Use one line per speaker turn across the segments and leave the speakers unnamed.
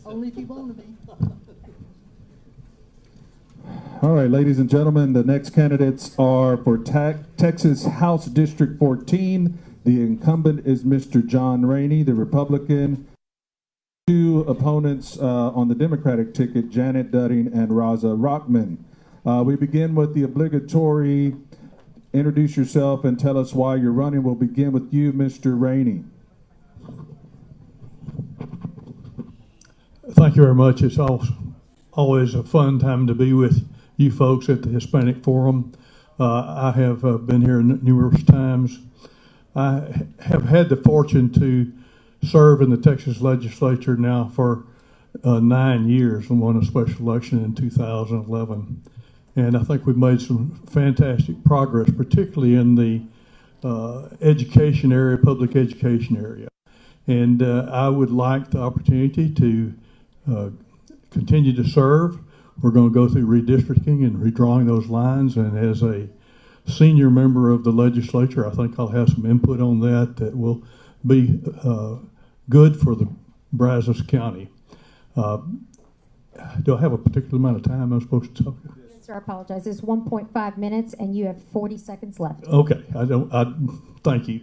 Only if you want to be.
All right, ladies and gentlemen, the next candidates are for Texas House District 14. The incumbent is Mr. John Rainey, the Republican. Two opponents on the Democratic ticket, Janet Dudding and Raza Rahman. We begin with the obligatory introduce yourself and tell us why you're running. We'll begin with you, Mr. Rainey.
Thank you very much. It's always a fun time to be with you folks at the Hispanic Forum. I have been here numerous times. I have had the fortune to serve in the Texas legislature now for 9 years and won a special election in 2011. And I think we've made some fantastic progress, particularly in the education area, public education area. And I would like the opportunity to continue to serve. We're going to go through redistricting and redrawing those lines. And as a senior member of the legislature, I think I'll have some input on that will be good for the Brazos County. Do I have a particular amount of time I'm supposed to talk?
Yes, sir, I apologize. It's 1.5 minutes, and you have 40 seconds left.
Okay, thank you.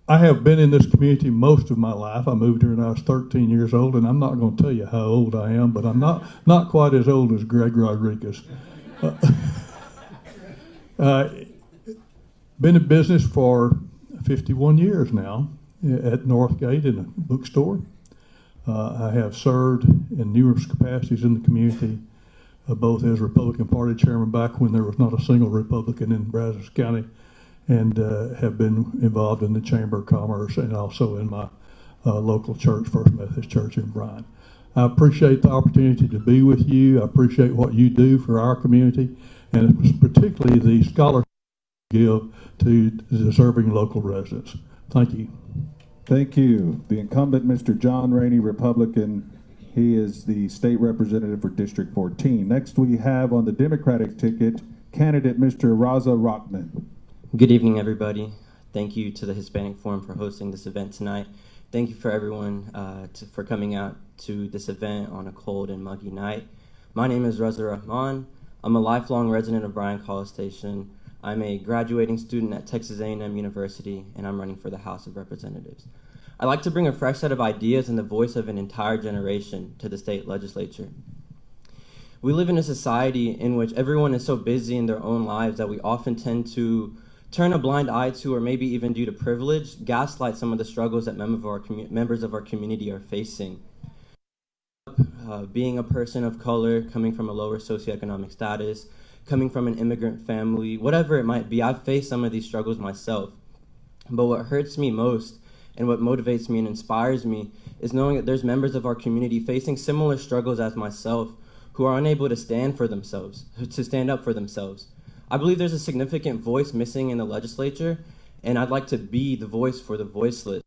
I have been in this community most of my life. I moved here when I was 13 years old, and I'm not going to tell you how old I am, but I'm not quite as old as Greg Rodriguez. Been in business for 51 years now at Northgate in a bookstore. I have served in numerous capacities in the community, both as Republican Party chairman back when there was not a single Republican in Brazos County, and have been involved in the Chamber of Commerce and also in my local church, First Methodist Church in Bryan. I appreciate the opportunity to be with you. I appreciate what you do for our community, and particularly the scholarship you give to deserving local residents. Thank you.
Thank you. The incumbent, Mr. John Rainey, Republican. He is the state representative for District 14. Next, we have on the Democratic ticket, candidate Mr. Raza Rahman.
Good evening, everybody. Thank you to the Hispanic Forum for hosting this event tonight. Thank you for everyone for coming out to this event on a cold and muggy night. My name is Raza Rahman. I'm a lifelong resident of Bryan College Station. I'm a graduating student at Texas A&M University, and I'm running for the House of Representatives. I'd like to bring a fresh set of ideas and the voice of an entire generation to the state legislature. We live in a society in which everyone is so busy in their own lives that we often tend to turn a blind eye to, or maybe even due to privilege, gaslight some of the struggles that members of our community are facing. Being a person of color, coming from a lower socioeconomic status, coming from an immigrant family, whatever it might be, I've faced some of these struggles myself. But what hurts me most and what motivates me and inspires me is knowing that there's members of our community facing similar struggles as myself who are unable to stand for themselves, to stand up for themselves. I believe there's a significant voice missing in the legislature, and I'd like to be the voice for the voiceless.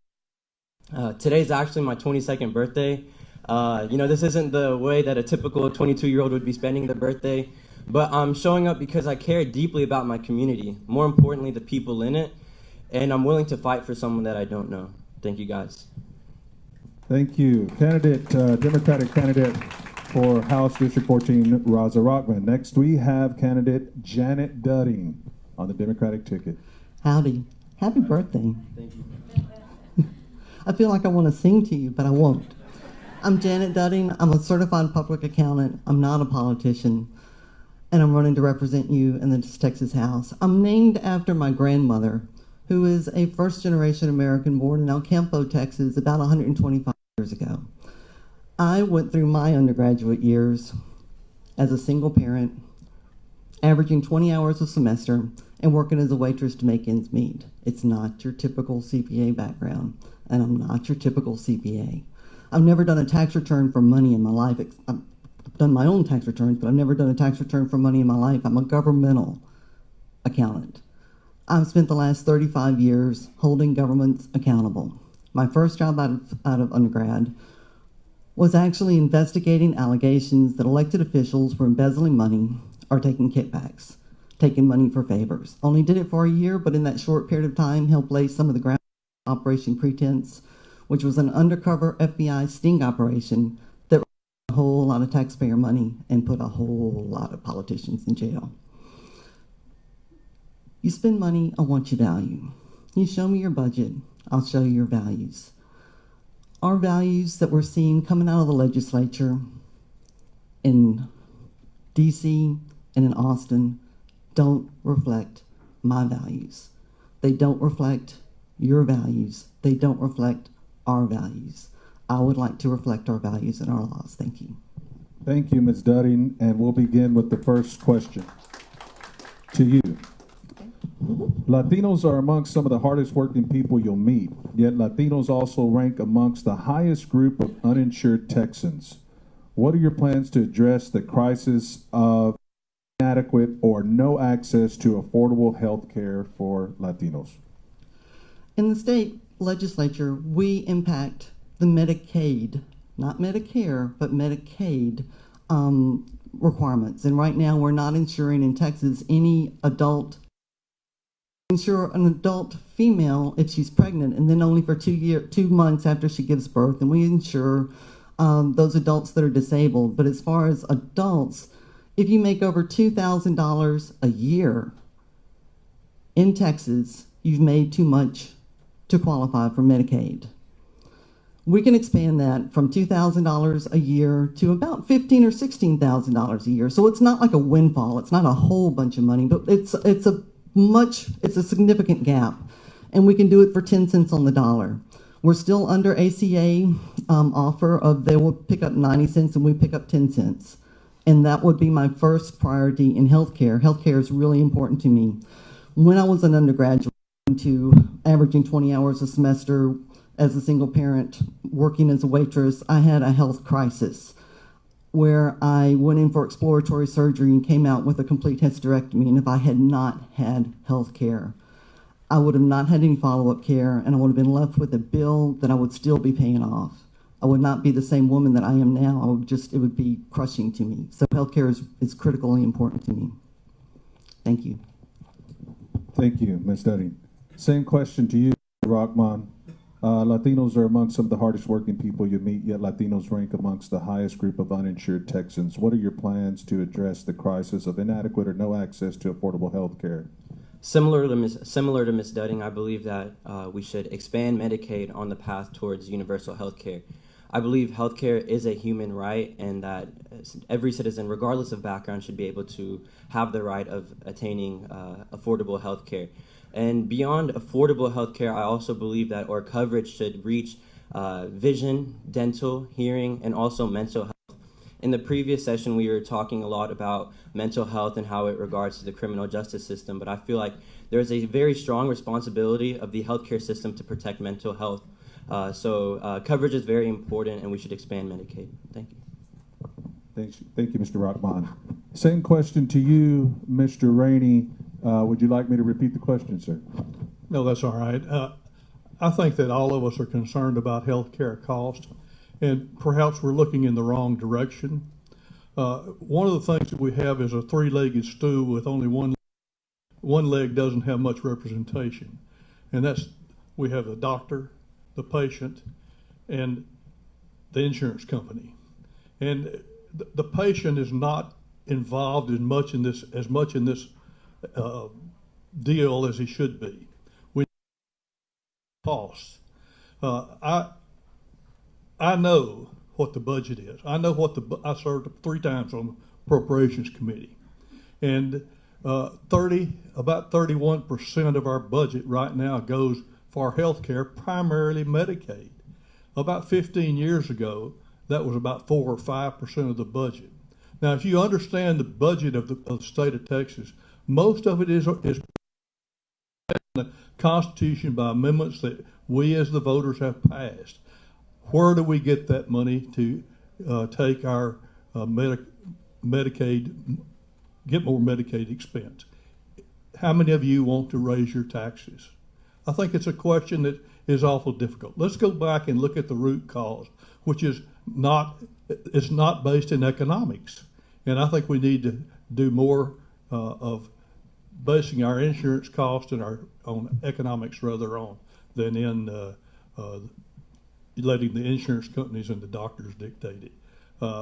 Today's actually my 22nd birthday. This isn't the way that a typical 22-year-old would be spending their birthday, but I'm showing up because I care deeply about my community, more importantly, the people in it, and I'm willing to fight for someone that I don't know. Thank you, guys.
Thank you. Democratic candidate for House District 14, Raza Rahman. Next, we have candidate Janet Dudding on the Democratic ticket.
Howdy. Happy birthday.
Thank you.
I feel like I want to sing to you, but I won't. I'm Janet Dudding. I'm a certified public accountant. I'm not a politician, and I'm running to represent you in the Texas House. I'm named after my grandmother, who is a first-generation American born in El Campo, Texas, about 125 years ago. I went through my undergraduate years as a single parent, averaging 20 hours a semester, and working as a waitress to make ends meet. It's not your typical CPA background, and I'm not your typical CPA. I've never done a tax return for money in my life. I've done my own tax returns, but I've never done a tax return for money in my life. I'm a governmental accountant. I've spent the last 35 years holding governments accountable. My first job out of undergrad was actually investigating allegations that elected officials were embezzling money or taking kickbacks, taking money for favors. Only did it for a year, but in that short period of time helped lay some of the ground. Operation Pretense which was an undercover FBI sting operation that raised a whole lot of taxpayer money and put a whole lot of politicians in jail. You spend money on what you value. You show me your budget, I'll show you your values. Our values that we're seeing coming out of the legislature in DC and in Austin don't reflect my values. They don't reflect your values. They don't reflect our values. I would like to reflect our values in our laws. Thank you.
Thank you, Ms. Dudding, and we'll begin with the first question to you. Latinos are amongst some of the hardest working people you'll meet, yet Latinos also rank amongst the highest group of uninsured Texans. What are your plans to address the crisis of inadequate or no access to affordable health care for Latinos?
In the state legislature, we impact the Medicaid, not Medicare, but Medicaid requirements. And right now, we're not insuring in Texas any adult. Insure an adult female if she's pregnant, and then only for 2 months after she gives birth. And we insure those adults that are disabled. But as far as adults, if you make over $2,000 a year in Texas, you've made too much to qualify for Medicaid. We can expand that from $2,000 a year to about $15,000 or $16,000 a year. So it's not like a windfall. It's not a whole bunch of money, but it's a significant gap, and we can do it for 10 cents on the dollar. We're still under ACA offer of they will pick up 90 cents and we pick up 10 cents. And that would be my first priority in healthcare. Healthcare is really important to me. When I was an undergraduate, to averaging 20 hours a semester as a single parent, working as a waitress, I had a health crisis where I went in for exploratory surgery and came out with a complete hysterectomy. And if I had not had health care, I would have not had any follow-up care, and I would have been left with a bill that I would still be paying off. I would not be the same woman that I am now. It would be crushing to me. So healthcare is critically important to me. Thank you.
Thank you, Ms. Dudding. Same question to you, Rahman. Latinos are among some of the hardest working people you meet, yet Latinos rank amongst the highest group of uninsured Texans. What are your plans to address the crisis of inadequate or no access to affordable health care?
Similar to Ms. Dudding, I believe that we should expand Medicaid on the path towards universal health care. I believe health care is a human right, and that every citizen, regardless of background, should be able to have the right of attaining affordable health care. And beyond affordable health care, I also believe that our coverage should reach vision, dental, hearing, and also mental health. In the previous session, we were talking a lot about mental health and how it regards to the criminal justice system, but I feel like there is a very strong responsibility of the healthcare system to protect mental health. So coverage is very important, and we should expand Medicaid. Thank you.
Thank you, Mr. Rahman. Same question to you, Mr. Rainey. Would you like me to repeat the question, sir?
No, that's all right. I think that all of us are concerned about health care cost, and perhaps we're looking in the wrong direction. One of the things that we have is a three-legged stool with only one leg doesn't have much representation. And that's, we have the doctor, the patient, and the insurance company. And the patient is not involved as much in this deal as he should be. We costs. I know what the budget is. I know what I served 3 times on the Appropriations Committee, and about 31% of our budget right now goes for health care, primarily Medicaid. About 15 years ago, that was about 4 or 5% of the budget. Now, if you understand the budget of the state of Texas, most of it is the Constitution by amendments that we as the voters have passed. Where do we get that money to take our Medicaid, get more Medicaid expense? How many of you want to raise your taxes? I think it's a question that is awful difficult. Let's go back and look at the root cause, which is it's not based in economics. And I think we need to do more of basing our insurance costs and on economics rather than in letting the insurance companies and the doctors dictate it.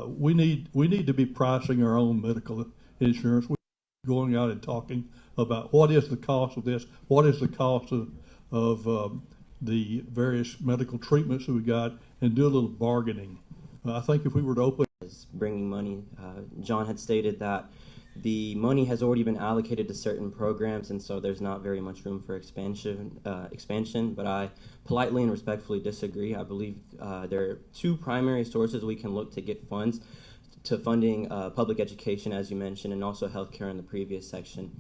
We need to be pricing our own medical insurance. We're going out and talking about what is the cost of this, what is the cost of the various medical treatments that we got, and do a little bargaining. I think if we were to open
bringing money, John had stated that the money has already been allocated to certain programs, and so there's not very much room for expansion. But I politely and respectfully disagree. I believe there are two primary sources we can look to get funds to funding public education, as you mentioned, and also healthcare in the previous section.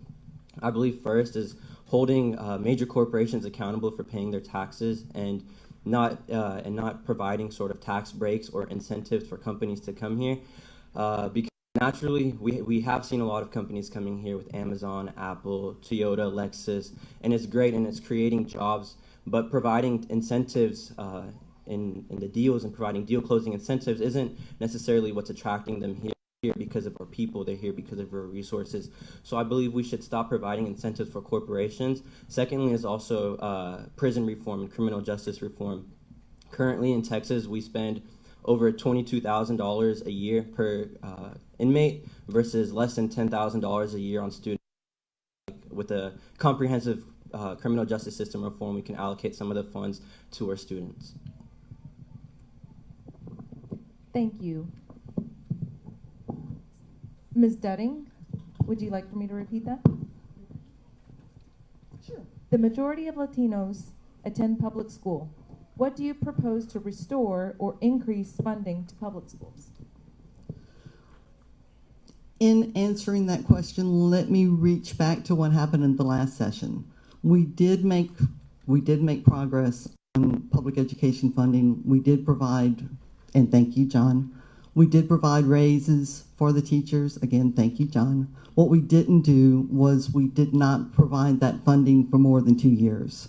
I believe first is holding major corporations accountable for paying their taxes and not providing sort of tax breaks or incentives for companies to come here, because naturally we have seen a lot of companies coming here with Amazon, Apple, Toyota, Lexus, and it's great and it's creating jobs, but providing incentives in the deals and providing deal closing incentives isn't necessarily what's attracting them here because of our people. They're here because of our resources. So I believe we should stop providing incentives for corporations. Secondly is also prison reform and criminal justice reform. Currently in Texas, we spend over $22,000 a year per inmate versus less than $10,000 a year on students. With a comprehensive criminal justice system reform, we can allocate some of the funds to our students.
Thank you. Ms. Dudding, would you like for me to repeat that? Sure. The majority of Latinos attend public school. What do you propose to restore or increase funding to public schools?
In answering that question, let me reach back to what happened in the last session. We did make progress on public education funding. We did provide, and thank you, John. We did provide raises for the teachers. Again, thank you, John. What we didn't do was we did not provide that funding for more than 2 years.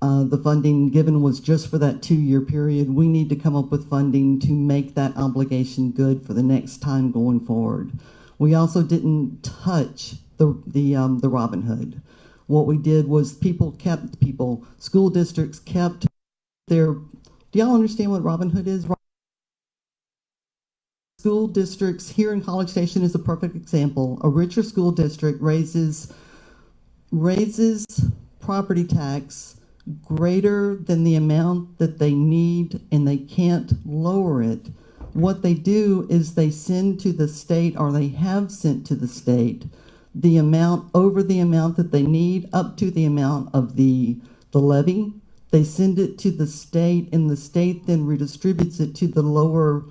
The funding given was just for that 2-year period. We need to come up with funding to make that obligation good for the next time going forward. We also didn't touch the Robin Hood. What we did was school districts kept their, do y'all understand what Robin Hood is? School districts here in College Station is a perfect example. A richer school district raises property tax greater than the amount that they need, and they can't lower it. What they do is they send to the state, or they have sent to the state, the amount over the amount that they need up to the amount of the levy. They send it to the state, and the state then redistributes it to the lower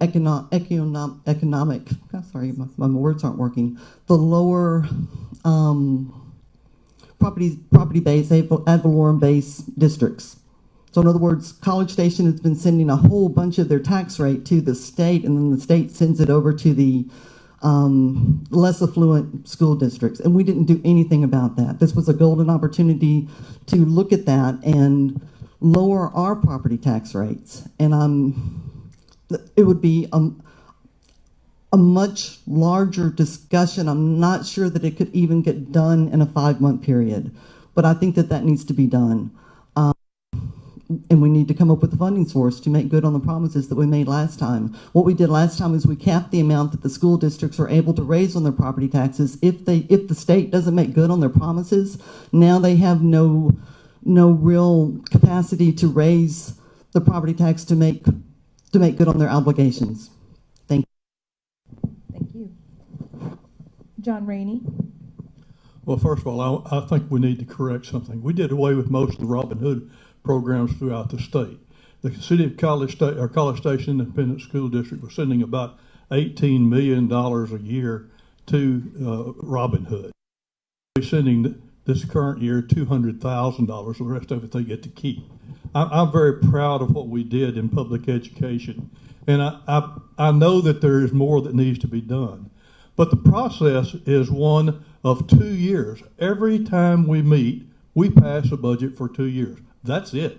economic, sorry, my words aren't working, the lower property-based, ad valorem-based districts. So in other words, College Station has been sending a whole bunch of their tax rate to the state, and then the state sends it over to the less affluent school districts. And we didn't do anything about that. This was a golden opportunity to look at that and lower our property tax rates. And it would be a much larger discussion. I'm not sure that it could even get done in a 5-month period, but I think that needs to be done. And we need to come up with a funding source to make good on the promises that we made last time. What we did last time is we capped the amount that the school districts are able to raise on their property taxes. If the state doesn't make good on their promises, now they have no real capacity to raise the property tax to make good on their obligations. Thank you.
Thank you. John Rainey.
Well, first of all, I think we need to correct something. We did away with most of the Robin Hood programs throughout the state. The city of College Station Independent School District was sending about $18 million a year to Robin Hood. We're sending this current year $200,000. The rest of it they get to keep. I'm very proud of what we did in public education, and I know that there is more that needs to be done. But the process is one of 2 years. Every time we meet, we pass a budget for 2 years. That's it.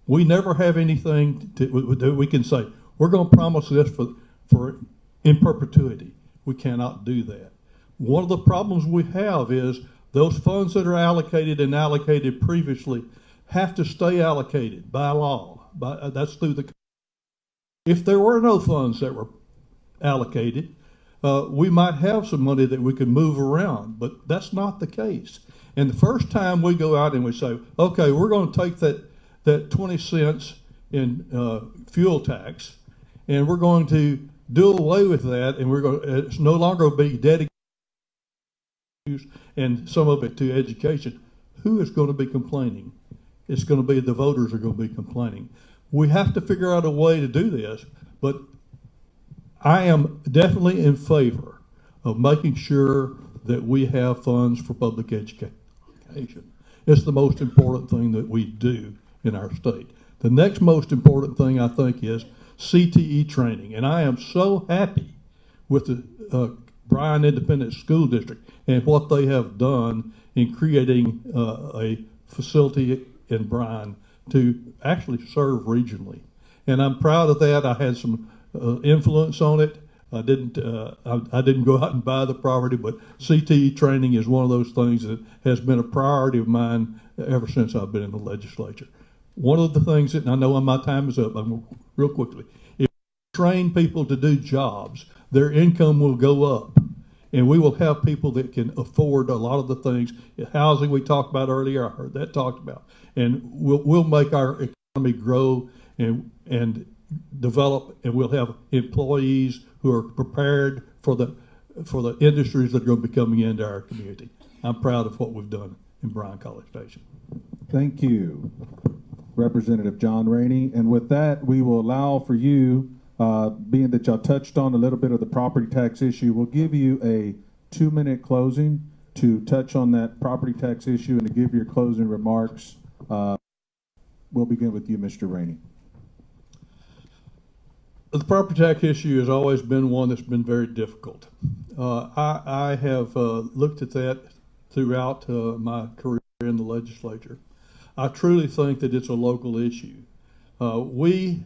We never have anything that we can say, we're going to promise this for in perpetuity. We cannot do that. One of the problems we have is those funds that are allocated and allocated previously have to stay allocated by law. That's through the. If there were no funds that were allocated, we might have some money that we could move around, but that's not the case. And the first time we go out and we say, okay, we're going to take that 20 cents in fuel tax, and we're going to do away with that, and it's no longer be dedicated and some of it to education. Who is going to be complaining? It's going to be the voters are going to be complaining. We have to figure out a way to do this, but I am definitely in favor of making sure that we have funds for public education. It's the most important thing that we do in our state. The next most important thing, I think, is CTE training. And I am so happy with the Bryan Independent School District and what they have done in creating a facility in Bryan to actually serve regionally. And I'm proud of that. I had some influence on it. I didn't go out and buy the property, but CTE training is one of those things that has been a priority of mine ever since I've been in the legislature. One of the things that, and I know my time is up, I'm real quickly, if we train people to do jobs, their income will go up. And we will have people that can afford a lot of the things. Housing we talked about earlier, I heard that talked about. And we'll make our economy grow and develop, and we'll have employees who are prepared for the industries that are going to be coming into our community. I'm proud of what we've done in Bryan College Station.
Thank you, Representative John Rainey. And with that, we will allow for you, being that y'all touched on a little bit of the property tax issue, we'll give you a 2-minute closing to touch on that property tax issue and to give your closing remarks. We'll begin with you, Mr. Rainey.
The property tax issue has always been one that's been very difficult. I have looked at that throughout my career in the legislature. I truly think that it's a local issue. We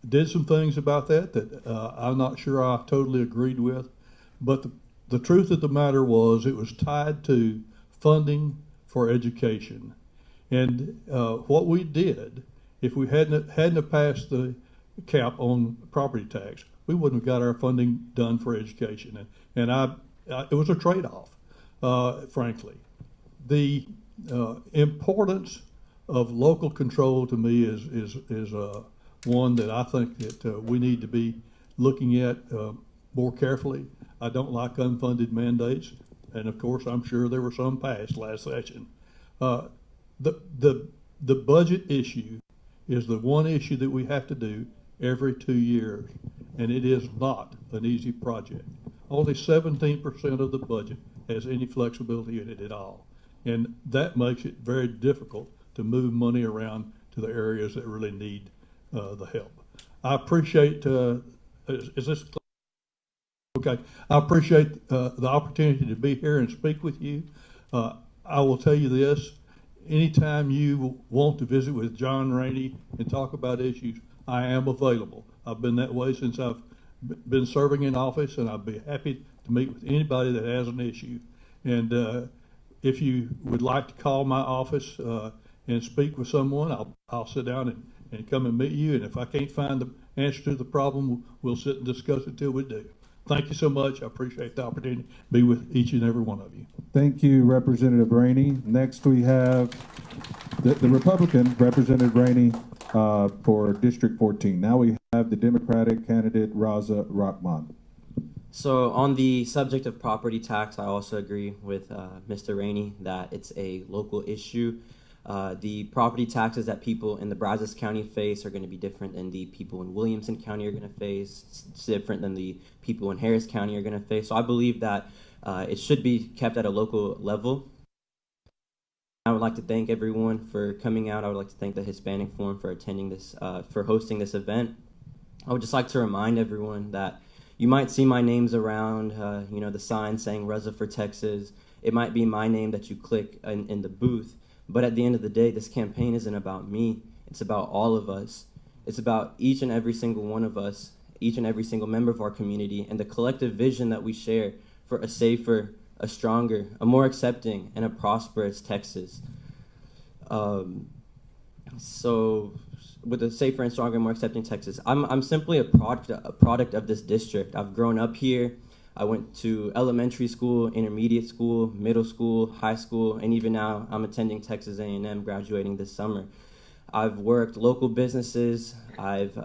did some things about that I'm not sure I totally agreed with, but the truth of the matter was it was tied to funding for education. And what we did, if we hadn't passed the cap on property tax, we wouldn't have got our funding done for education. And it was a trade-off, frankly. The importance of local control to me is one that I think that we need to be looking at more carefully. I don't like unfunded mandates, and of course I'm sure there were some passed last session. The budget issue is the one issue that we have to do every 2 years, and it is not an easy project. Only 17% of the budget has any flexibility in it at all, and that makes it very difficult to move money around to the areas that really need the help. I appreciate, is this okay? I appreciate the opportunity to be here and speak with you. I will tell you this, anytime you want to visit with John Rainey and talk about issues, I am available. I've been that way since I've been serving in office, and I'd be happy to meet with anybody that has an issue. And if you would like to call my office and speak with someone, I'll sit down and come and meet you. And if I can't find the answer to the problem, we'll sit and discuss it till we do. Thank you so much. I appreciate the opportunity to be with each and every one of you.
Thank you, Representative Rainey. Next, we have the Republican, Representative Rainey, for District 14. Now we have the Democratic candidate, Raza Rahman.
So on the subject of property tax, I also agree with Mr. Rainey that it's a local issue. The property taxes that people in the Brazos County face are going to be different than the people in Williamson County are going to face. It's different than the people in Harris County are going to face. So I believe that it should be kept at a local level. I would like to thank everyone for coming out. I would like to thank the Hispanic Forum for attending this, for hosting this event. I would just like to remind everyone that you might see my names around, the sign saying Raza for Texas. It might be my name that you click in the booth. But at the end of the day, this campaign isn't about me. It's about all of us. It's about each and every single one of us, each and every single member of our community, and the collective vision that we share for a safer, a stronger, a more accepting, and a prosperous Texas. So, with a safer and stronger, more accepting Texas, I'm simply a product of this district. I've grown up here. I went to elementary school, intermediate school, middle school, high school, and even now I'm attending Texas A&M, graduating this summer. I've worked local businesses. I've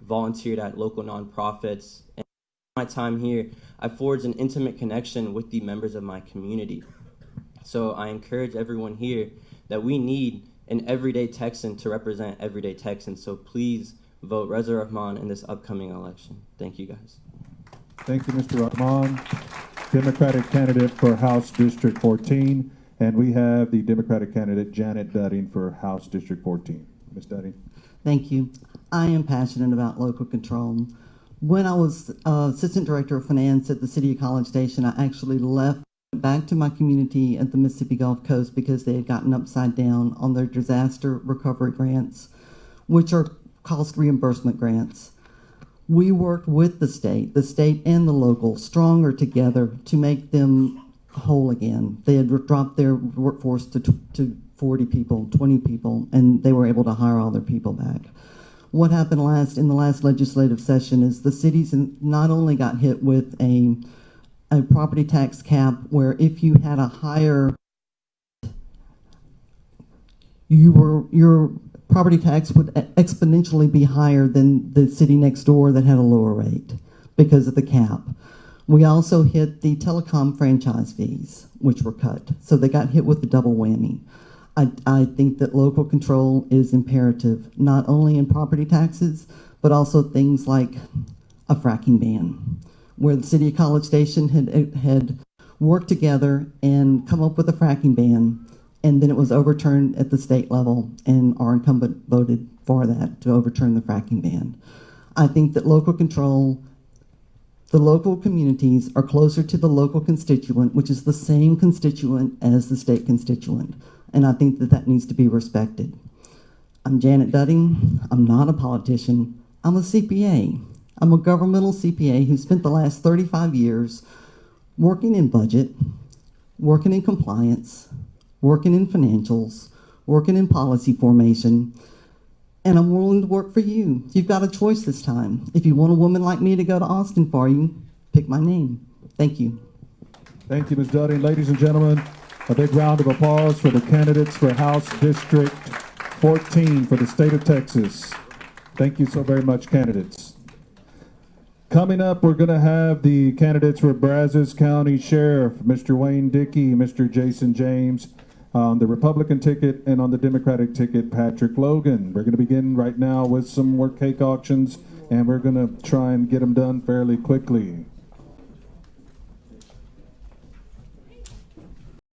volunteered at local nonprofits. And in my time here, I forged an intimate connection with the members of my community. So I encourage everyone here that we need an everyday Texan to represent everyday Texans. So please vote Raza Rahman in this upcoming election. Thank you, guys.
Thank you, Mr. Rahman, Democratic candidate for House District 14. And we have the Democratic candidate, Janet Dudding, for House District 14. Ms. Dudding.
Thank you. I am passionate about local control. When I was Assistant Director of Finance at the City of College Station, I actually left back to my community at the Mississippi Gulf Coast because they had gotten upside down on their disaster recovery grants, which are cost reimbursement grants. We worked with the state and the local, stronger together to make them whole again. They had dropped their workforce to 40 people, 20 people, and they were able to hire all their people back. What happened in the last legislative session is the cities not only got hit with a property tax cap where if you had a higher, your property tax would exponentially be higher than the city next door that had a lower rate because of the cap. We also hit the telecom franchise fees, which were cut. So they got hit with the double whammy. I think that local control is imperative, not only in property taxes, but also things like a fracking ban, where the City of College Station had worked together and come up with a fracking ban, and then it was overturned at the state level, and our incumbent voted for that to overturn the fracking ban. I think that local control, the local communities are closer to the local constituent, which is the same constituent as the state constituent, and I think that that needs to be respected. I'm Janet Dudding. I'm not a politician. I'm a CPA. I'm a governmental CPA who spent the last 35 years working in budget, working in compliance, working in financials, working in policy formation, and I'm willing to work for you. You've got a choice this time. If you want a woman like me to go to Austin for you, pick my name. Thank you.
Thank you, Ms. Dudding. Ladies and gentlemen, a big round of applause for the candidates for House District 14 for the state of Texas. Thank you so very much, candidates. Coming up, we're going to have the candidates for Brazos County Sheriff, Mr. Wayne Dickey, Mr. Jason James, on the Republican ticket, and on the Democratic ticket, Patrick Logan. We're going to begin right now with some more cake auctions, and we're going to try and get them done fairly quickly.